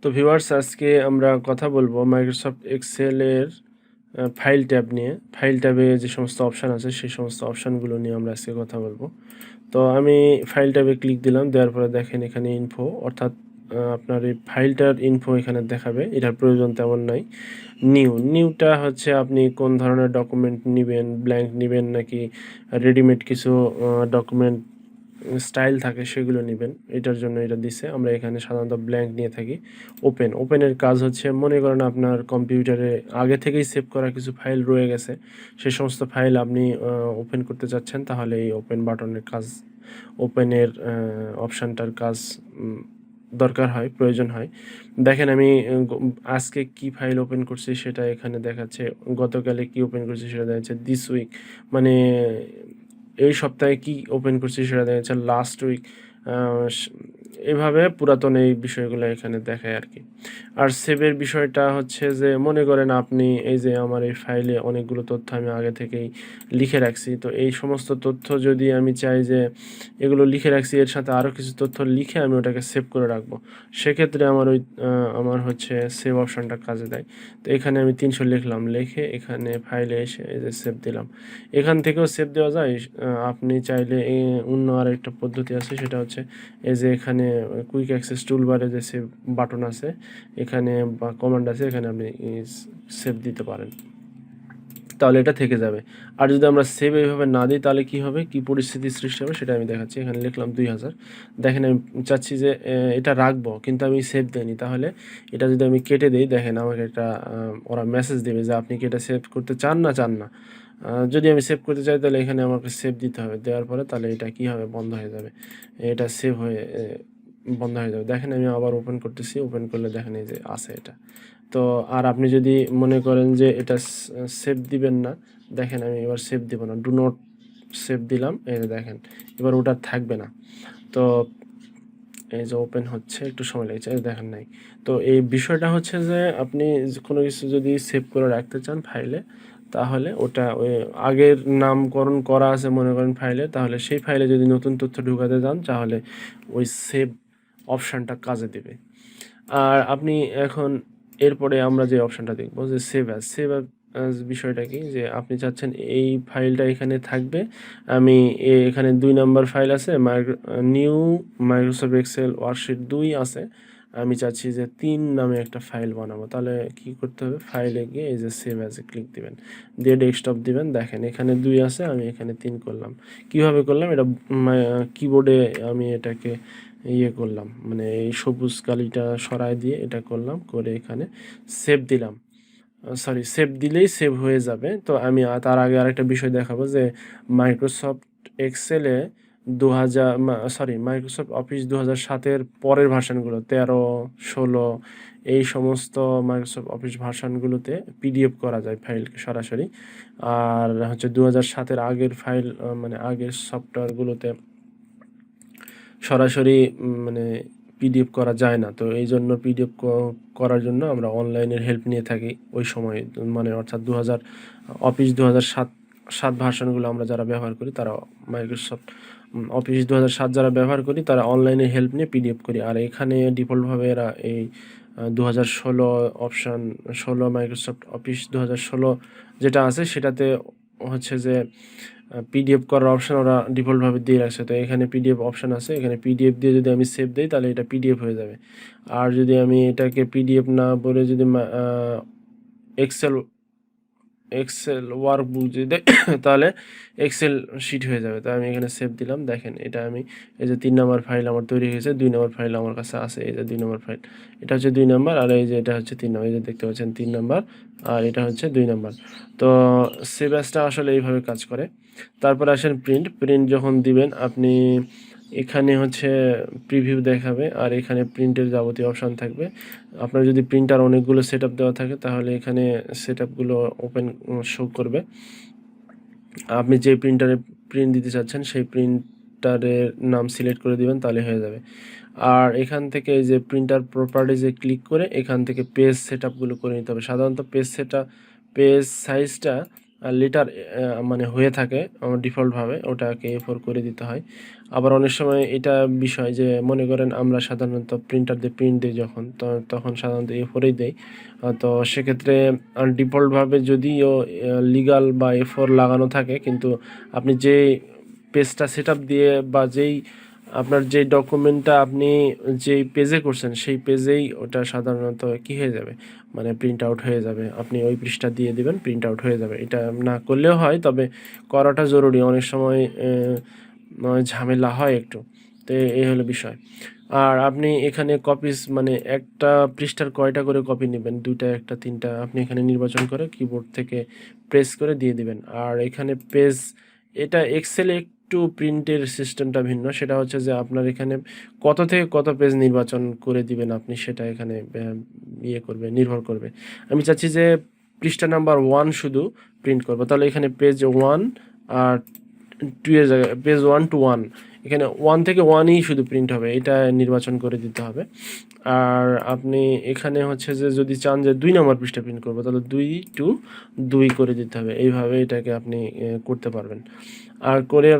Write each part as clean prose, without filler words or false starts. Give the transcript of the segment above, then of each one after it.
তো ভিউয়ার্স, আজকে আমরা কথা বলবো মাইক্রোসফট এক্সেলের ফাইল ট্যাব নিয়ে। ফাইল ট্যাবে যে সমস্ত অপশান আছে সেই সমস্ত অপশানগুলো নিয়ে আমরা আজকে কথা বলবো। তো আমি ফাইল ট্যাবে ক্লিক দিলাম, দেওয়ার পরে দেখেন এখানে ইনফো, অর্থাৎ আপনার এই ফাইলটার ইনফো এখানে দেখাবে। এটার প্রয়োজন তেমন নাই। নিউটা হচ্ছে আপনি কোন ধরনের ডকুমেন্ট নেবেন, ব্ল্যাঙ্ক নেবেন নাকি রেডিমেড কিছু ডকুমেন্ট স্টাইল থাকে সেগুলো নেবেন, এটার জন্য এটা দিছে। আমরা এখানে সাধারণত ব্ল্যাঙ্ক নিয়ে থাকি। ওপেনের কাজ হচ্ছে, মনে করেন আপনার কম্পিউটারে আগে থেকেই সেভ করা কিছু ফাইল রয়ে গেছে, সেই সমস্ত ফাইল আপনি ওপেন করতে চাচ্ছেন, তাহলে এই ওপেন বাটনের কাজ, ওপেনের অপশানটার কাজ দরকার হয়, প্রয়োজন হয়। দেখেন আমি আজকে কি ফাইল ওপেন করছি সেটা এখানে দেখাচ্ছে, গতকালে কি ওপেন করছি সেটা দেখাচ্ছে, দিস উইক মানে এই সপ্তাহে কি ওপেন করছি সেটা দেখা যাচ্ছে লাস্ট উইক। এভাবে পুরাতন এই বিষয়গুলো এখানে দেখায় আর কি। আর সেভের বিষয়টা হচ্ছে যে, মনে করেন আপনি এই যে আমার এই ফাইলে অনেকগুলো তথ্য আমি আগে থেকেই লিখে রাখছি, তো এই সমস্ত তথ্য যদি আমি চাই যে এগুলো লিখে রাখছি এর সাথে আরও কিছু তথ্য লিখে আমি ওটাকে সেভ করে রাখবো, সেক্ষেত্রে আমার হচ্ছে সেভ অপশানটা কাজে দেয়। তো এখানে আমি 300 লিখলাম, লিখে এখানে ফাইলে এসে এই যে সেভ দিলাম। এখান থেকেও সেভ দেওয়া যায়। আপনি চাইলে অন্য আরেকটা পদ্ধতি আছে, সেটা হচ্ছে এই যে এখানে কুইক অ্যাক্সেস টুলবারে যে সেভ বাটন আছে এখানে বা কমান্ড আছে, এখানে আপনি সেভ দিতে পারেন, তাহলে এটা থেকে যাবে। আর যদি আমরা সেভ এইভাবে না দিই তাহলে কি হবে, কি পরিস্থিতির সৃষ্টি হবে সেটা আমি দেখাচ্ছি। এখানে লিখলাম 2000, দেখেন আমি চাচ্ছি যে এটা রাখবো কিন্তু আমি সেভ দিইনি, তাহলে এটা যদি আমি কেটে দিই, দেখেন আমাকে একটা ওরা মেসেজ দেবে যে আপনি কি এটা সেভ করতে চান না। যদি আমি সেভ করতে চাই তাহলে এখানে আমাকে সেভ দিতে হবে, দেওয়ার পরে তাহলে এটা কি হবে, বন্ধ হয়ে যাবে, এটা সেভ হয়ে বন্ধ হয়ে যাবে। দেখেন আমি আবার ওপেন করতেছি, ওপেন করলে দেখেন এই যে আছে এটা। তো আর আপনি যদি মনে করেন যে এটা সেভ দিবেন না, দেখেন আমি এবার সেভ দিব না, ডু নট সেভ দিলাম, এই যে দেখেন এবার ওটা থাকবে না। তো এই যে ওপেন হচ্ছে, একটু সময় লেগেছে, এই দেখেন নাই। তো এই বিষয়টা হচ্ছে যে আপনি কোনো কিছু যদি সেভ করে রাখতে চান ফাইলে, তাহলে ওটা ওই আগের নামকরণ করা আছে মনে করেন ফাইলে, তাহলে সেই ফাইলে যদি নতুন তথ্য ঢুকাতে চান তাহলে ওই সেভ অপশানটা কাজে দেবে। আর আপনি এখন এরপরে আমরা যে অপশানটা দেখব যে সেভ অ্যাজ বিষয়টা কি, যে আপনি চাচ্ছেন এই ফাইলটা এখানে থাকবে, আমি এখানে 2 নাম্বার ফাইল আছে, নিউ মাইক্রোসফট এক্সেল ওয়ার্কশিট 2 আছে, আমি চাচ্ছি যে 3 নামে একটা ফাইল বানাবো। তাহলে কি করতে হবে, ফাইলে গিয়ে এই যে সেভ অ্যাজে ক্লিক দিবেন, দিয়ে ডেস্কটপ দিবেন। দেখেন এখানে 2 আছে, আমি এখানে 3 করলাম। কিভাবে করলাম, এটা কিবোর্ডে আমি এটাকে করলাম, মানে এই সবুজ কালিটা সরায় দিয়ে এটা করলাম, করে এখানে সেভ দিলাম। সেভ দিলেই সেভ হয়ে যাবে। তো আমি তার আগে আরেকটা বিষয় দেখাবো যে মাইক্রোসফট এক্সেলে মাইক্রোসফট অফিস 2007-এর পরের ভার্সানগুলো 13, 16 এই সমস্ত মাইক্রোসফট অফিস ভার্সানগুলোতে পিডিএফ করা যায় ফাইলকে সরাসরি। আর হচ্ছে 2007-এর আগের ফাইল, মানে আগের সফটওয়্যারগুলোতে সরাসরি মানে পিডিএফ করা যায় না। তো এই জন্য পিডিএফ করার জন্য আমরা অনলাইনের হেল্প নিয়ে থাকি ওই সময়, মানে অর্থাৎ 2000 অফিস 2007 ভার্সনগুলো আমরা যারা ব্যবহার করি, তারা মাইক্রোসফট অফিস 2007 যারা ব্যবহার করি তারা অনলাইনের হেল্প নিয়ে পিডিএফ করি। আর এখানে ডিফল্টভাবে এরা এই 2016 অপশান 16 মাইক্রোসফট অফিস 2016 যেটা আছে সেটাতে হচ্ছে যে পিডিএফ করার অপশান ওরা ডিফল্টভাবে দিয়ে রাখছে। তো এখানে পিডিএফ অপশান আছে, এখানে পিডিএফ দিয়ে যদি আমি সেভ দিই তাহলে এটা পিডিএফ হয়ে যাবে। আর যদি আমি এটাকে পিডিএফ না বলে যদি এক্সেল এক্সেল ওয়ার্কবুক যদি দেয় তাহলে এক্সেল শিট হয়ে যাবে। তো আমি এখানে সেভ দিলাম, দেখেন এটা আমি এই যে 3 নম্বর ফাইল আমার তৈরি হয়েছে, 2 নম্বর ফাইল আমার কাছে আছে, এই যে 2 নম্বর ফাইল, এটা হচ্ছে 2 নম্বর, আর এই যে এটা হচ্ছে 3 নম্বর, এই যে দেখতে পাচ্ছেন 3 নম্বর, আর এটা হচ্ছে 2 নম্বর। তো সেভ অ্যাজটা আসলে এইভাবে কাজ করে। তারপরে আসেন প্রিন্ট যখন দিবেন আপনি, এখানে হচ্ছে প্রিভিউ দেখাবে, আর এখানে প্রিন্টের যাবতীয় অপশান থাকবে। আপনার যদি প্রিন্টার অনেকগুলো সেট দেওয়া থাকে তাহলে এখানে সেট আপগুলো ওপেন শো করবে। আপনি যে প্রিন্টারে প্রিন্ট দিতে চাচ্ছেন সেই প্রিন্টারের নাম সিলেক্ট করে দিবেন, তাহলে হয়ে যাবে। আর এখান থেকে এই যে প্রিন্টার প্রপার্টিজে ক্লিক করে এখান থেকে পেজ সেট আপগুলো করে নিতে হবে। সাধারণত পেজ সাইজটা লিটার মানে হয়ে থাকে ডিফল্টভাবে, ওটাকে A4 করে দিতে হয়। আবার অনেক সময় এটা বিষয় যে মনে করেন আমরা সাধারণত প্রিন্টার দিয়ে প্রিন্ট দিই যখন, তখন সাধারণত A4-ই দেই। তো সেক্ষেত্রে ডিফল্টভাবে যদিও লিগ্যাল বা A4 লাগানো থাকে, কিন্তু আপনি যে পেজটা সেটআপ দিয়ে বা আপনার যেই ডকুমেন্টটা আপনি যেই পেজে করছেন সেই পেজেই ওটা সাধারণত কী হয়ে যাবে, মানে প্রিন্ট আউট হয়ে যাবে। আপনি ওই পৃষ্ঠা দিয়ে দিবেন, প্রিন্ট আউট হয়ে যাবে। এটা না করলেও হয়, তবে করাটা জরুরি। অনেক সময় ঝামেলা হয় একটু। তো এই হলো বিষয়। আর আপনি এখানে কপিস মানে একটা পৃষ্ঠার কয়টা করে কপি নেবেন, 2টা, 1টা, 3টা, আপনি এখানে নির্বাচন করে কিবোর্ড থেকে প্রেস করে দিয়ে দিবেন। আর এখানে পেজ, এটা এক্সেলে একটু প্রিন্টের সিস্টেমটা ভিন্ন। সেটা হচ্ছে যে আপনার এখানে কত থেকে কত পেজ নির্বাচন করে দিবেন আপনি, সেটা এখানে নির্ভর করবে। আমি চাচ্ছি যে পৃষ্ঠা নাম্বার 1 শুধু প্রিন্ট করব। তাহলে এখানে পেজ 1 আর 2 এর জায়গায় পেজ 1 to 1, এখানে 1 থেকে 1ই শুধু প্রিন্ট হবে, এটা নির্বাচন করে দিতে হবে। আর আপনি এখানে হচ্ছে যে যদি চান যে 2 নম্বর পৃষ্ঠা প্রিন্ট করব, তাহলে 2 to 2 করে দিতে হবে। এইভাবে এটাকে আপনি করতে পারবেন। আর করে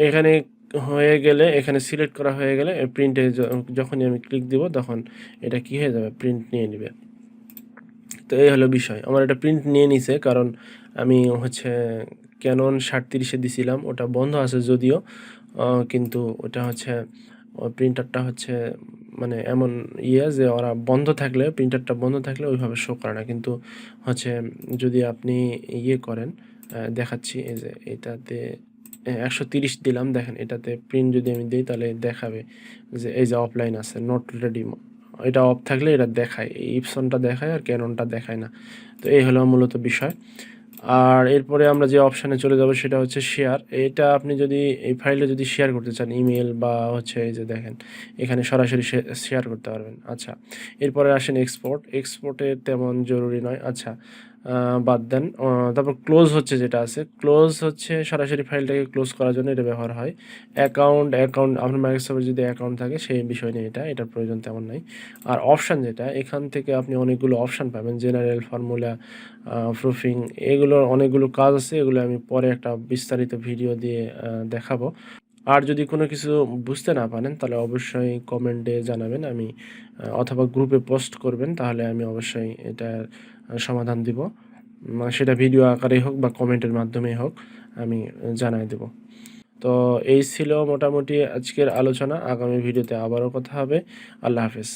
এখানে হয়ে গেলে, এখানে সিলেক্ট করা হয়ে গেলে প্রিন্টে যখনই আমি ক্লিক দিব তখন এটা কি হয়ে যাবে, প্রিন্ট নিয়ে নিবে। তো এই হলো বিষয়। আমার এটা প্রিন্ট নিয়ে নিছে, কারণ আমি হচ্ছে ক্যানন 37-এ দিছিলাম, ওটা বন্ধ আছে যদিও, কিন্তু ওটা হচ্ছে প্রিন্টারটা হচ্ছে মানে এমন যে ওরা বন্ধ থাকলে, প্রিন্টারটা বন্ধ থাকলে ওইভাবে শো করে না। কিন্তু হচ্ছে যদি আপনি করেন, দেখাচ্ছি, এই যে এটাতে 130 দিলাম, দেখেন এটাতে প্রিন্ট যদি আমি দিই তাহলে দেখাবে যে এই যে অফলাইন আছে, নট রেডি। এটা অফ থাকলে এটা দেখায়, এই ইপসনটা দেখায় আর ক্যাননটা দেখায় না। তো এই হলো মূলত বিষয়। আর এরপরে আমরা যে অপশানে চলে যাব সেটা হচ্ছে শেয়ার। এটা আপনি যদি এই ফাইলটা যদি শেয়ার করতে চান, ইমেল বা হচ্ছে এই যে দেখেন এখানে সরাসরি শেয়ার করতে পারবেন। আচ্ছা, এরপরে আসেন এক্সপোর্ট। এক্সপোর্টে তেমন জরুরি নয়। আচ্ছা, বাদ দেন। তারপর ক্লোজ হচ্ছে যেটা আছে, ক্লোজ হচ্ছে সরাসরি ফাইলটাকে ক্লোজ করার জন্য এটা ব্যবহার হয়। অ্যাকাউন্ট আপনার মাইক্রোসফটের যদি অ্যাকাউন্ট থাকে সেই বিষয় নিয়ে এটার প্রয়োজন তেমন নাই। আর অপশান যেটা, এখান থেকে আপনি অনেকগুলো অপশান পাবেন, জেনারেল, ফর্মুলা, প্রুফিং, এগুলোর অনেকগুলো কাজ আছে। এগুলো আমি পরে একটা বিস্তারিত ভিডিও দিয়ে দেখাবো। আর যদি কোনো কিছু বুঝতে না পারেন তাহলে অবশ্যই কমেন্টে জানাবেন, আমি অথবা গ্রুপে পোস্ট করবেন, তাহলে আমি অবশ্যই এটার সমাধান দিব। সেটা ভিডিও আকারেই হোক বা কমেন্টের মাধ্যমেই হোক, আমি জানাই দেব। তো এই ছিল মোটামুটি আজকের আলোচনা। আগামী ভিডিওতে আবারও কথা হবে। আল্লাহ হাফেজ।